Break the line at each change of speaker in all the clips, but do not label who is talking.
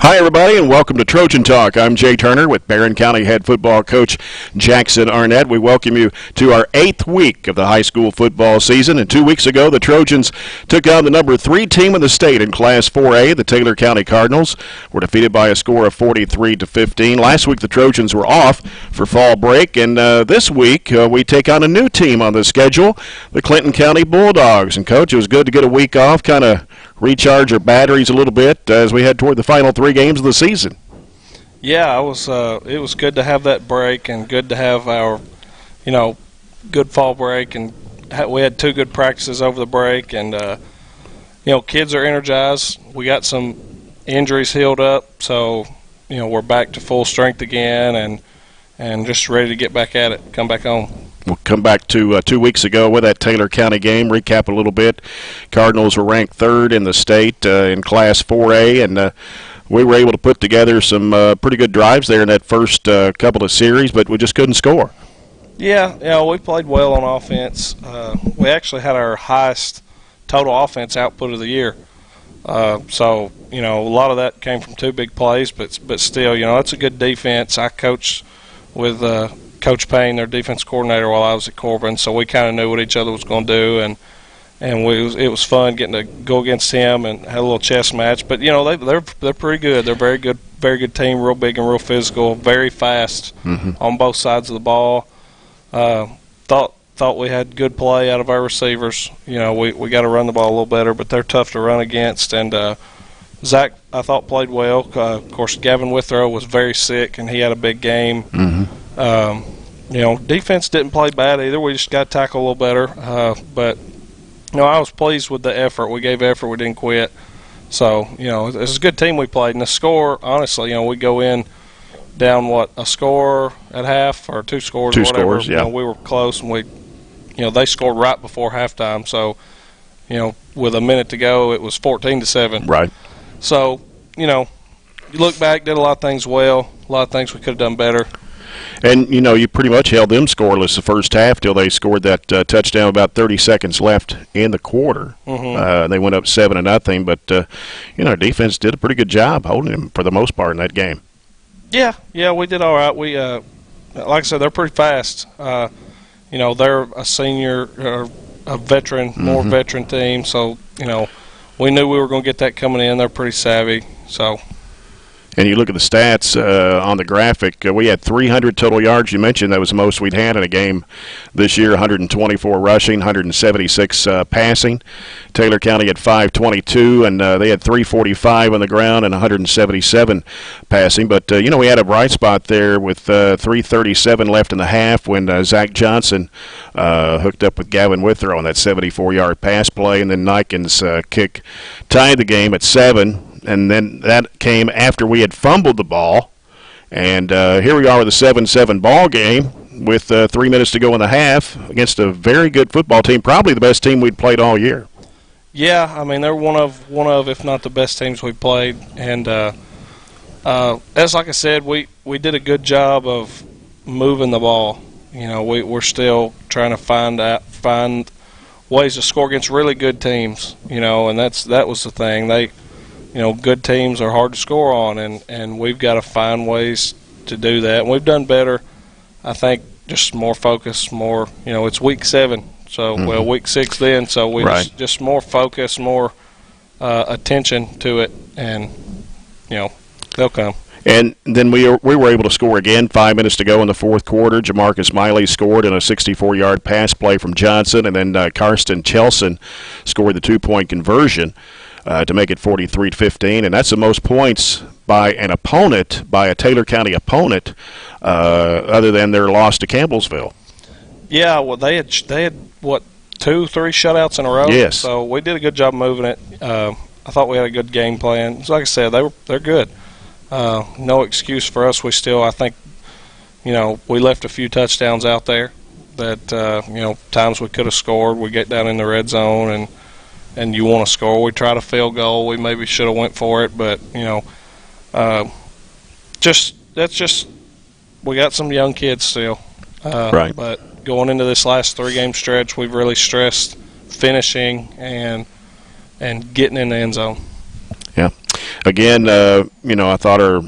Hi, everybody, and welcome to Trojan Talk. I'm Jay Turner with Barron County head football coach Jackson Arnett. We welcome you to our 8th week of the high school football season. And 2 weeks ago, the Trojans took on the number 3 team in the state in Class 4A. The Taylor County Cardinals were defeated by a score of 43-15. Last week, the Trojans were off for fall break, and this week we take on a new team on the schedule, the Clinton County Bulldogs. And, Coach, it was good to get a week off, kind of recharge our batteries a little bit as we head toward the final 3 games of the season.
Yeah, it was good to have that break and good to have our, good fall break, and we had 2 good practices over the break, and kids are energized. We got some injuries healed up, so we're back to full strength again, and just ready to get back at it, come back on.
We'll come back to 2 weeks ago with that Taylor County game, recap a little bit. Cardinals were ranked 3rd in the state in Class 4A, and we were able to put together some pretty good drives there in that first couple of series, but we just couldn't score.
Yeah, we played well on offense. We actually had our highest total offense output of the year. So, a lot of that came from 2 big plays, but still, it's a good defense. I coached with Coach Payne, their defense coordinator, while I was at Corbin, so we kind of knew what each other was going to do, and it was fun getting to go against him and have a little chess match. But they're pretty good. They're very good team, real big and real physical, very fast on both sides of the ball. Thought we had good play out of our receivers. We got to run the ball a little better, but they're tough to run against. And Zach, I thought, played well. Of course, Gavin Withrow was very sick, and he had a big game. Defense didn't play bad either. We just got to tackle a little better. But I was pleased with the effort. We gave effort. We didn't quit. So, it's a good team we played. And the score, honestly, we go in down, a score at half or 2 scores or whatever. 2 scores, yeah. We were close, and they scored right before halftime. So, with a minute to go, it was 14-7.
Right.
So, you look back, did a lot of things well, a lot of things we could have done better.
And, you pretty much held them scoreless the first half till they scored that touchdown about 30 seconds left in the quarter. They went up 7-0, but, our defense did a pretty good job holding them for the most part in that game.
Yeah, we did all right. We, like I said, they're pretty fast. They're a senior or a veteran, more veteran team, so, we knew we were going to get that coming in. They're pretty savvy, so.
And you look at the stats on the graphic, we had 300 total yards. You mentioned that was the most we'd had in a game this year, 124 rushing, 176 passing. Taylor County had 522, and they had 345 on the ground and 177 passing. But, we had a bright spot there with 3:37 left in the half when Zach Johnson hooked up with Gavin Withrow on that 74-yard pass play, and then Nikens' kick tied the game at 7. And then that came after we had fumbled the ball. And here we are with a 7-7 ball game with 3 minutes to go in the half against a very good football team, probably the best team we'd played all year.
Yeah, I mean, they're one of, if not the best teams we played. And as like I said, we did a good job of moving the ball. We're still trying to find ways to score against really good teams. And that was the thing. Good teams are hard to score on, and we've got to find ways to do that. And we've done better, I think, just more focus, more, it's week 7, so, week 6 then, so we just more focus, more attention to it, and, they'll come.
And then we were able to score again, 5 minutes to go in the fourth quarter. Jamarcus Miley scored in a 64-yard pass play from Johnson, and then Karsten Chelson scored the 2-point conversion to make it 43-15, and that's the most points by a Taylor County opponent, other than their loss to Campbellsville. Yeah,
well, they had 2-3 shutouts in a row.
Yes.
So we did a good job moving it. I thought we had a good game plan. So like I said, they're good. No excuse for us. We still, I think, we left a few touchdowns out there that times we could have scored. We get down in the red zone and you want to score. We tried a field goal. We maybe should have went for it, but we got some young kids still.
Right.
But going into this last 3-game stretch, we've really stressed finishing and getting in the end zone.
Yeah. Again, I thought our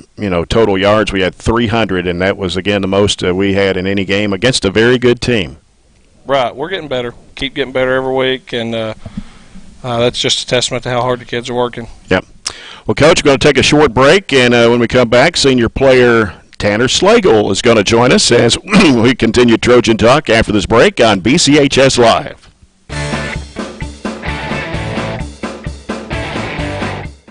total yards, we had 300, and that was again the most we had in any game against a very good team.
Right, we're getting better. Keep getting better every week, and that's just a testament to how hard the kids are working.
Yep. Well, Coach, we're going to take a short break, and when we come back, senior player Tanner Slagle is going to join us as we continue Trojan Talk after this break on BCHS Live.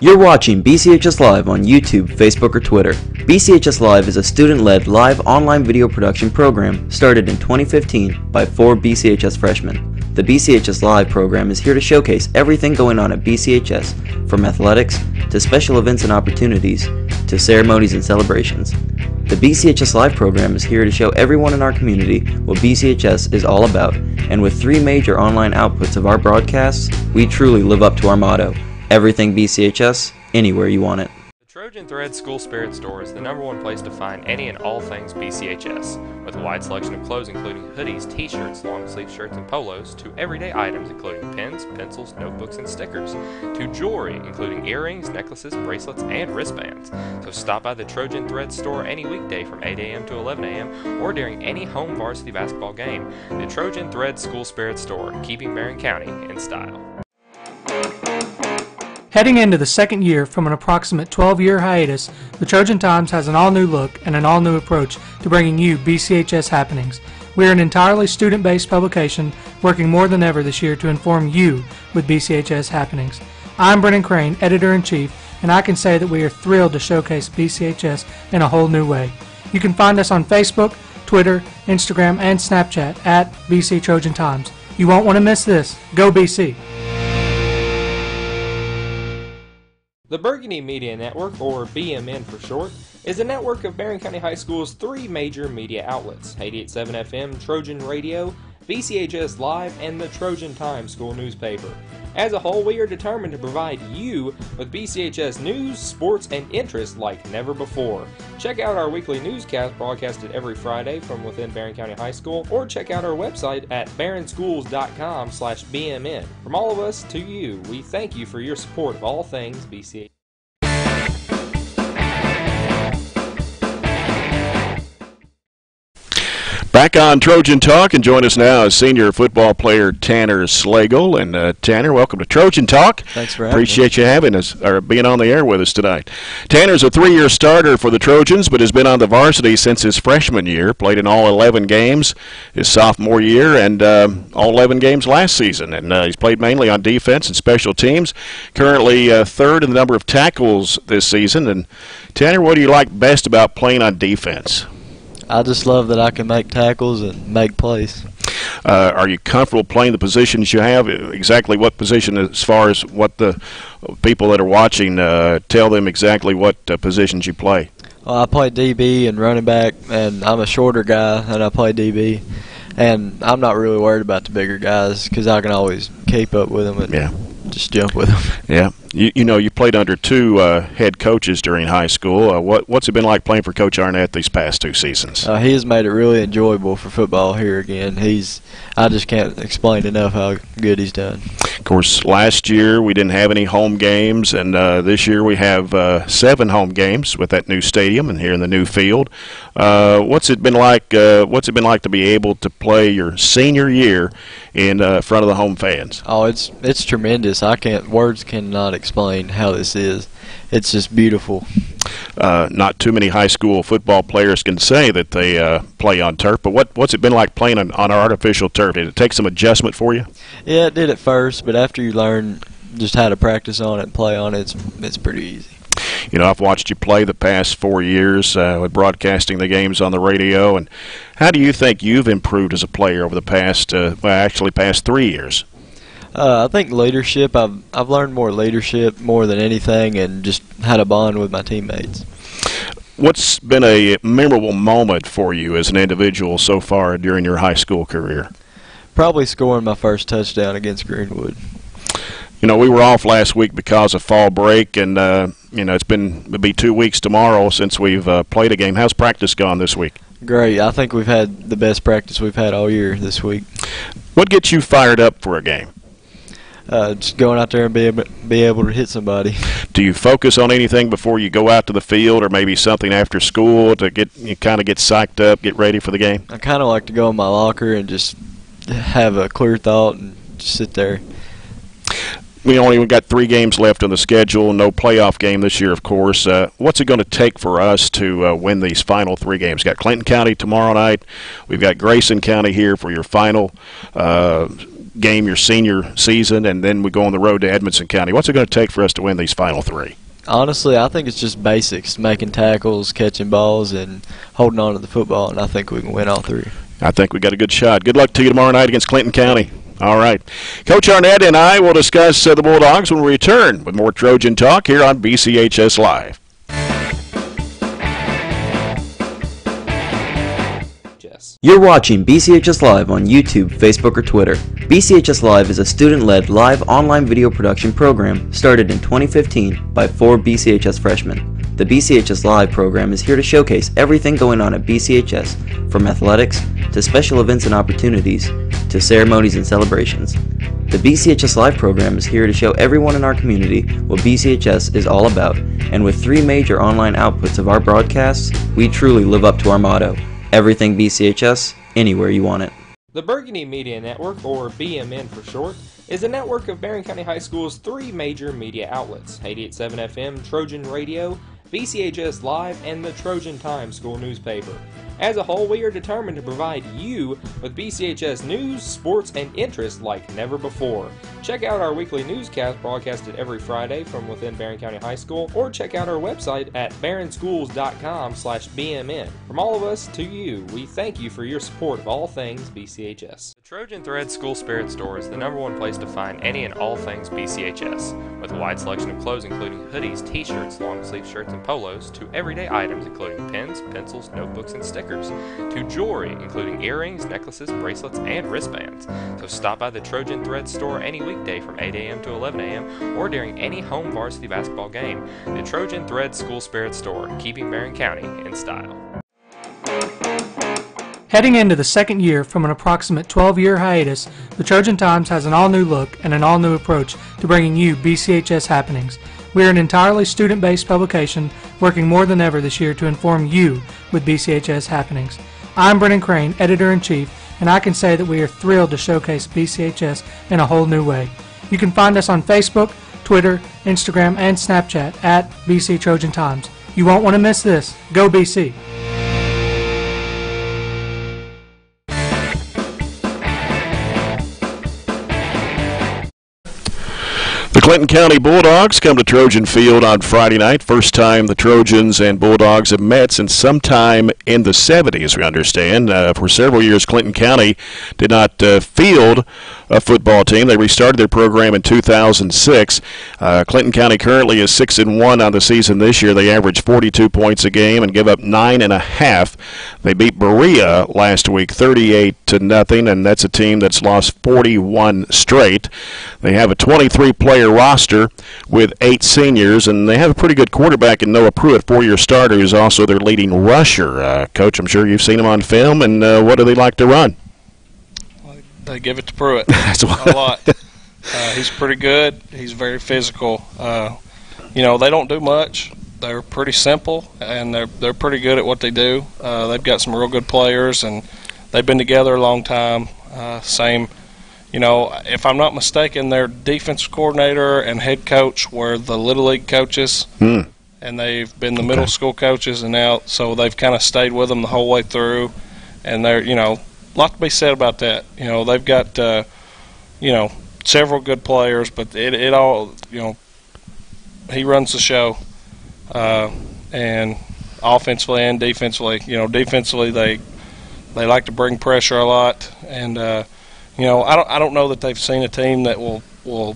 You're watching BCHS Live on YouTube, Facebook, or Twitter. BCHS Live is a student-led live online video production program started in 2015 by 4 BCHS freshmen. The BCHS Live program is here to showcase everything going on at BCHS, from athletics to special events and opportunities to ceremonies and celebrations. The BCHS Live program is here to show everyone in our community what BCHS is all about, and with 3 major online outputs of our broadcasts, we truly live up to our motto: everything BCHS, anywhere you want it.
The Trojan Thread School Spirit Store is the #1 place to find any and all things BCHS, with a wide selection of clothes including hoodies, t-shirts, long-sleeve shirts, and polos, to everyday items including pens, pencils, notebooks, and stickers, to jewelry including earrings, necklaces, bracelets, and wristbands. So stop by the Trojan Thread Store any weekday from 8 a.m. to 11 a.m. or during any home varsity basketball game. The Trojan Thread School Spirit Store, keeping Marion County in style.
Heading into the second year from an approximate 12-year hiatus, the Trojan Times has an all-new look and an all-new approach to bringing you BCHS happenings. We are an entirely student-based publication working more than ever this year to inform you with BCHS happenings. I'm Brennan Crane, Editor-in-Chief, and I can say that we are thrilled to showcase BCHS in a whole new way. You can find us on Facebook, Twitter, Instagram, and Snapchat at BC Trojan Times. You won't want to miss this. Go BC!
The Burgundy Media Network, or BMN for short, is a network of Marion County High School's 3 major media outlets: 88.7 FM, Trojan Radio, BCHS Live, and the Trojan Times school newspaper. As a whole, we are determined to provide you with BCHS news, sports, and interests like never before. Check out our weekly newscast broadcasted every Friday from within Marion County High School, or check out our website at baronschools.com/BMN. From all of us to you, we thank you for your support of all things BCHS.
Back on Trojan Talk, and join us now is senior football player Tanner Slagle. And Tanner, welcome to Trojan Talk.
Thanks for having
Appreciate you having us, or being on the air with us tonight. Tanner's a 3-year starter for the Trojans, but has been on the varsity since his freshman year. Played in all 11 games his sophomore year, and all 11 games last season. And he's played mainly on defense and special teams. Currently 3rd in the number of tackles this season. And Tanner, what do you like best about playing on defense?
I just love that I can make tackles and make plays.
Are you comfortable playing the positions you have? Exactly what position, as far as what the people that are watching tell them exactly what positions you play?
Well, I play DB and running back, and I'm a shorter guy, and I play DB. And I'm not really worried about the bigger guys because I can always keep up with them and just jump with them.
Yeah. You played under 2 head coaches during high school. What's it been like playing for Coach Arnett these past 2 seasons?
He has made it really enjoyable for football here again. I just can't explain enough how good he's done.
Of course, last year we didn't have any home games, and this year we have 7 home games with that new stadium and here in the new field. What's it been like? What's it been like to be able to play your senior year in front of the home fans?
Oh, it's tremendous. Words cannot explain how this is. It's just beautiful.
Not too many high school football players can say that they play on turf, but what's it been like playing on artificial turf? Did it take some adjustment for you?
Yeah, it did at first, but after you learn just how to practice on it and play on it, it's pretty easy.
I've watched you play the past 4 years with broadcasting the games on the radio, and how do you think you've improved as a player over the past 3 years?
I think leadership. I've learned more leadership more than anything, and just how to bond with my teammates.
What's been a memorable moment for you as an individual so far during your high school career?
Probably scoring my first touchdown against Greenwood.
We were off last week because of fall break, and it'll be 2 weeks tomorrow since we've played a game. How's practice gone this week?
Great. I think we've had the best practice we've had all year this week.
What gets you fired up for a game?
just going out there and be able to hit somebody.
Do you focus on anything before you go out to the field, or maybe something after school to kind of get psyched up, get ready for the game?
I kind of like to go in my locker and just have a clear thought and just sit there.
We only got 3 games left on the schedule, no playoff game this year, of course. What's it going to take for us to win these final 3 games? We've got Clinton County tomorrow night. We've got Grayson County here for your final game, your senior season, and then we go on the road to Edmonson County. What's it going to take for us to win these final 3?
Honestly, I think it's just basics, making tackles, catching balls, and holding on to the football, and I think we can win all 3.
I think we got a good shot. Good luck to you tomorrow night against Clinton County. All right. Coach Arnett and I will discuss the Bulldogs when we return with more Trojan Talk here on BCHS Live.
You're watching BCHS Live on YouTube, Facebook, or Twitter. BCHS Live is a student-led live online video production program started in 2015 by 4 BCHS freshmen. The BCHS Live program is here to showcase everything going on at BCHS, from athletics to special events and opportunities to ceremonies and celebrations. The BCHS Live program is here to show everyone in our community what BCHS is all about, and with 3 major online outputs of our broadcasts, we truly live up to our motto: everything BCHS, anywhere you want it.
The Burgundy Media Network, or BMN for short, is a network of Barron County High School's 3 major media outlets: 88.7 FM, Trojan Radio, BCHS Live, and the Trojan Times school newspaper. As a whole, we are determined to provide you with BCHS news, sports, and interest like never before. Check out our weekly newscast broadcasted every Friday from within Barron County High School, or check out our website at barronschools.com/BMN. From all of us to you, we thank you for your support of all things BCHS. The Trojan Thread School Spirit Store is the #1 place to find any and all things BCHS, with a wide selection of clothes including hoodies, t-shirts, long-sleeve shirts, and polos, to everyday items including pens, pencils, notebooks, and stickers, to jewelry including earrings, necklaces, bracelets, and wristbands. So stop by the Trojan Thread Store any weekday from 8 a.m. to 11 a.m. or during any home varsity basketball game. The Trojan Thread School Spirit Store, keeping Barron County in style.
Heading into the second year from an approximate 12-year hiatus, the Trojan Times has an all-new look and an all-new approach to bringing you BCHS happenings. We are an entirely student-based publication working more than ever this year to inform you with BCHS happenings. I'm Brennan Crane, Editor-in-Chief, and I can say that we are thrilled to showcase BCHS in a whole new way. You can find us on Facebook, Twitter, Instagram, and Snapchat at BC Trojan Times. You won't want to miss this. Go BC!
The Clinton County Bulldogs come to Trojan Field on Friday night. First time the Trojans and Bulldogs have met since sometime in the 70s, we understand. For several years, Clinton County did not field a football team. They restarted their program in 2006. Clinton County currently is 6-1 on the season this year. They average 42 points a game and give up 9.5. They beat Berea last week 38-0, and that's a team that's lost 41 straight. They have a 23-player roster with 8 seniors, and they have a pretty good quarterback in Noah Pruitt, 4-year starter, who's also their leading rusher. Coach, I'm sure you've seen him on film, and what do they like to run?
They give it to Pruitt a lot. He's pretty good. He's very physical. They don't do much. They're pretty simple, and they're pretty good at what they do. They've got some real good players, and they've been together a long time. If I'm not mistaken, their defensive coordinator and head coach were the Little League coaches, and they've been the middle school coaches, and now so they've kind of stayed with them the whole way through, and they're a lot to be said about that. They've got several good players, but it all he runs the show, and offensively and defensively. Defensively they like to bring pressure a lot, and I don't know that they've seen a team that will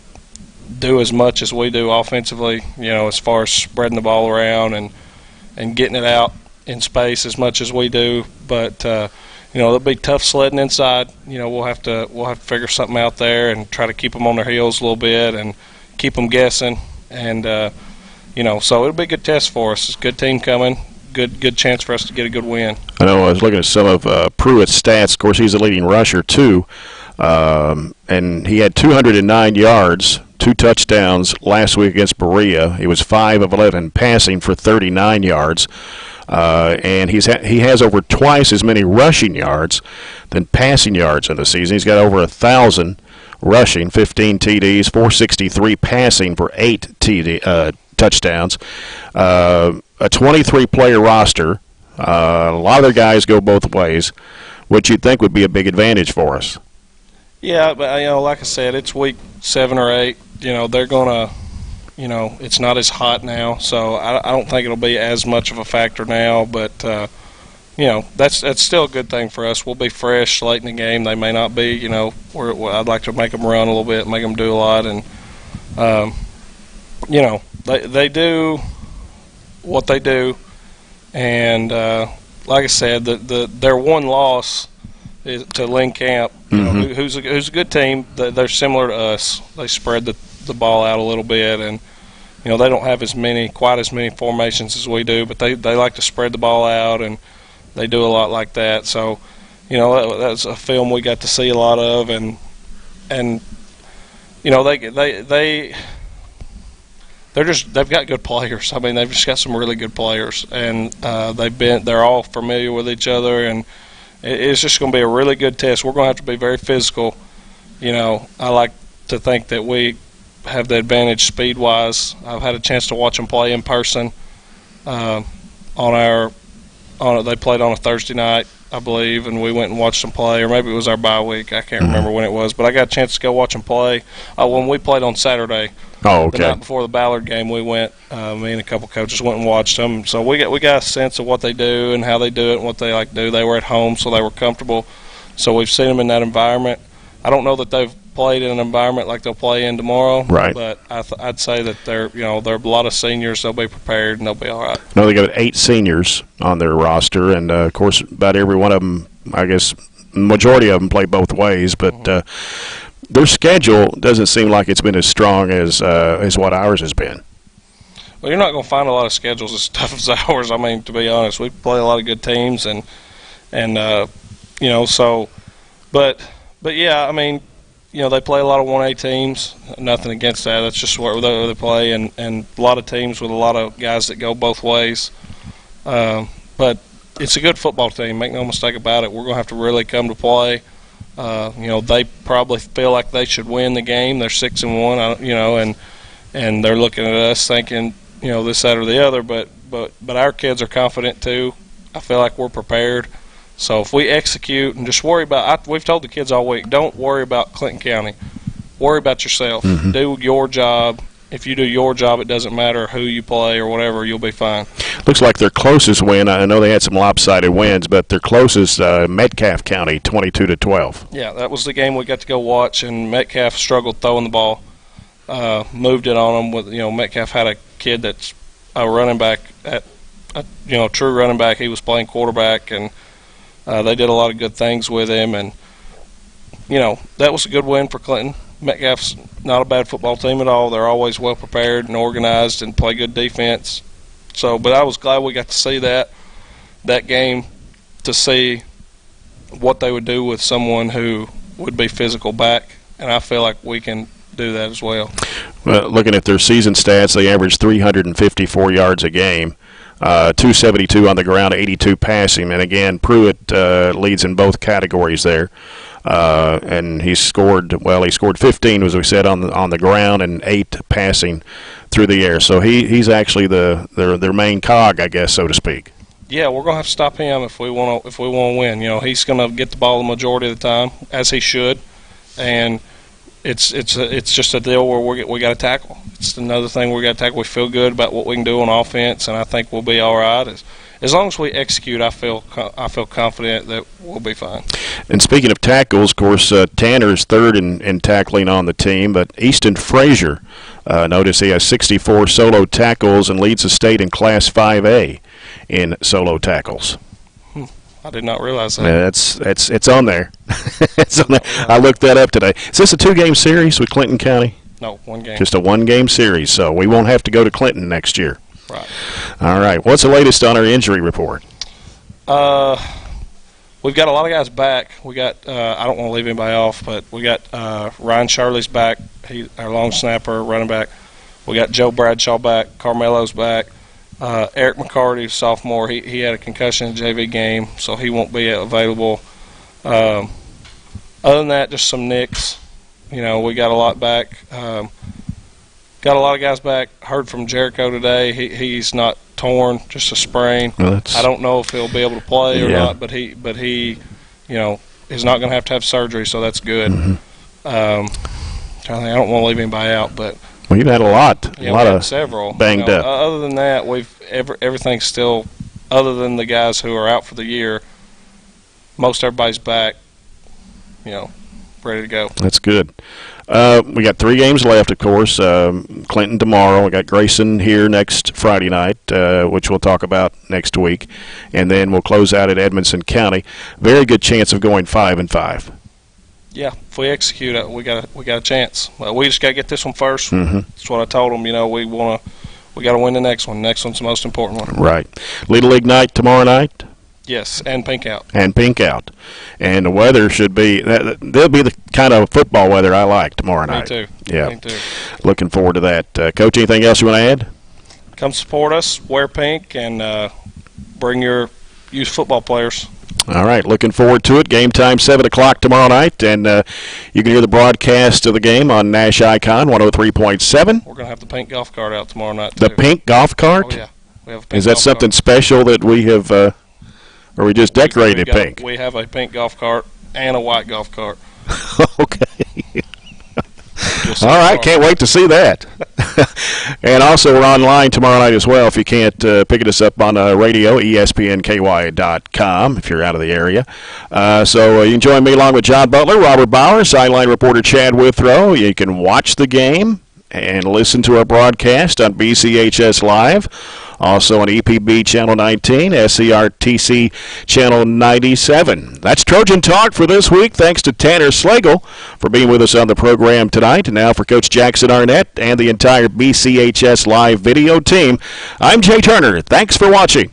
do as much as we do offensively. As far as spreading the ball around and getting it out in space as much as we do, but. They'll be tough sledding inside. We'll have to figure something out there and try to keep them on their heels a little bit and keep them guessing. And so it'll be a good test for us. It's a good team coming. Good chance for us to get a good win.
I know. I was looking at some of Pruitt's stats. Of course, he's a leading rusher too. and he had 209 yards, 2 touchdowns last week against Berea. He was 5 of 11 passing for 39 yards. And he has over twice as many rushing yards than passing yards in the season. He's got over 1,000 rushing, 15 TDs, 463 passing for 8 touchdowns. A 23-player roster. A lot of their guys go both ways, which you'd think would be a big advantage for us.
Yeah, but like I said, it's week 7 or 8. They're gonna. It's not as hot now, so I don't think it'll be as much of a factor now. But that's still a good thing for us. We'll be fresh late in the game. They may not be. I'd like to make them run a little bit, make them do a lot, and they do what they do. And like I said, their one loss is to Lynn Camp, who's a good team. They're similar to us. They spread the ball out a little bit, and they don't have quite as many formations as we do, but they like to spread the ball out, and they do a lot like that. So that's a film we got to see a lot of, and they've got good players. I mean, they've just got some really good players, and they're all familiar with each other, and it's just going to be a really good test. We're going to have to be very physical. I like to think that we have the advantage speed-wise. I've had a chance to watch them play in person. They played on a Thursday night, I believe, and we went and watched them play, or maybe it was our bye week. I can't remember when it was, but I got a chance to go watch them play. When we played on Saturday, the night before the Ballard game, we went. Me and a couple coaches went and watched them. So we got a sense of what they do and how they do it and what they like to do. They were at home, so they were comfortable. So we've seen them in that environment. I don't know that they've played in an environment like they'll play in tomorrow.
Right.
But I'd say that they're a lot of seniors. They'll be prepared and they'll be all right.
No, they got 8 seniors on their roster, and of course, about every one of them, I guess, majority of them play both ways. But their schedule doesn't seem like it's been as strong as what ours has been.
Well, you're not going to find a lot of schedules as tough as ours. I mean, to be honest, we play a lot of good teams, and so, but yeah, I mean. They play a lot of 1A teams. Nothing against that. That's just where they play, and a lot of teams with a lot of guys that go both ways. But it's a good football team. Make no mistake about it. We're going to have to really come to play. They probably feel like they should win the game. They're 6-1, and they're looking at us thinking, this, that, or the other. But our kids are confident too. I feel like we're prepared. So if we execute and just worry about we've told the kids all week, don't worry about Clinton County. Worry about yourself. Do your job. If you do your job, it doesn't matter who you play or whatever, you'll be fine.
Looks like their closest win, I know they had some lopsided wins, but their closest, Metcalfe County, 22-12.
Yeah, that was the game we got to go watch, and Metcalfe struggled throwing the ball. Moved it on them. Metcalfe had a kid that's a running back, true running back. He was playing quarterback, and they did a lot of good things with him, and that was a good win for Clinton. Metcalfe's not a bad football team at all. They're always well prepared and organized and play good defense. So, but I was glad we got to see that game, to see what they would do with someone who would be physical back, and I feel like we can do that as well.
Well, looking at their season stats, they average 354 yards a game. 272 on the ground, 82 passing, and again, Pruitt leads in both categories there. And he scored 15, as we said, on the ground, and 8 passing through the air. So he's actually their main cog, I guess, so to speak.
Yeah, we're gonna have to stop him if we want to win. He's gonna get the ball the majority of the time, as he should, and it's just a deal where we got to tackle. It's another thing we got to tackle. We feel good about what we can do on offense, and I think we'll be all right. As long as we execute, I feel confident that we'll be fine.
And speaking of tackles, of course, Tanner's third in tackling on the team, but Easton Frazier, notice he has 64 solo tackles and leads the state in Class 5A in solo tackles.
I did not realize that.
Yeah, it's on there. It's on there. I looked that up today. Is this a 2-game series with Clinton County?
No, 1 game.
Just a 1-game series, so we won't have to go to Clinton next year.
Right.
All right. What's the latest on our injury report?
we've got a lot of guys back. We got I don't want to leave anybody off, but we got Ryan Shirley's back. He's our long snapper, running back. We got Joe Bradshaw back. Carmelo's back. Eric McCarty, sophomore, he had a concussion in the JV game, so he won't be available. Other than that, just some nicks. You know, we got a lot back. Got a lot of guys back. Heard from Jericho today. He's not torn, just a sprain.
Well,
I don't know if he'll be able to play or not, but he, you know, is not going to have surgery, so that's good. I don't want to leave anybody out, but
well, you've had a lot of
several
banged up.
Other than that, everything's still. Other than the guys who are out for the year, most everybody's back. You know, ready to go.
That's good. We got 3 games left, of course. Clinton tomorrow. We got Grayson here next Friday night, which we'll talk about next week, and then we'll close out at Edmonson County. Very good chance of going 5-5.
Yeah, if we execute it, we got a chance. Well, we just got to get this one first.
Mm-hmm.
That's what I told them. You know, we got to win the next one. The next one's the most important one.
Right. Little League night tomorrow night.
Yes, and pink out.
And pink out. And the weather should be there'll be the kind of football weather I like tomorrow night.
Me too.
Yeah.
Me too.
Looking forward to that. Coach, anything else you want to add?
Come support us, wear pink, and bring your youth football players.
All right, looking forward to it. Game time, 7 o'clock tomorrow night, and you can hear the broadcast of the game on Nash Icon 103.7.
We're going to have the pink golf cart out tomorrow night, too.
The pink golf cart?
Oh, yeah. We have a pink
Is that
golf
something
cart.
special that we have, or we just decorated pink?
We have a pink golf cart and a white golf cart.
Okay. All right, can't wait to see that. And also, we're online tomorrow night as well. If you can't pick us up on radio, espnky.com if you're out of the area. So you can join me along with John Butler, Robert Bauer, sideline reporter Chad Withrow. You can watch the game and listen to our broadcast on BCHS Live. Also on EPB Channel 19, SCRTC Channel 97. That's Trojan Talk for this week. Thanks to Tanner Slagle for being with us on the program tonight. And now for Coach Jackson Arnett and the entire BCHS Live video team, I'm Jay Turner. Thanks for watching.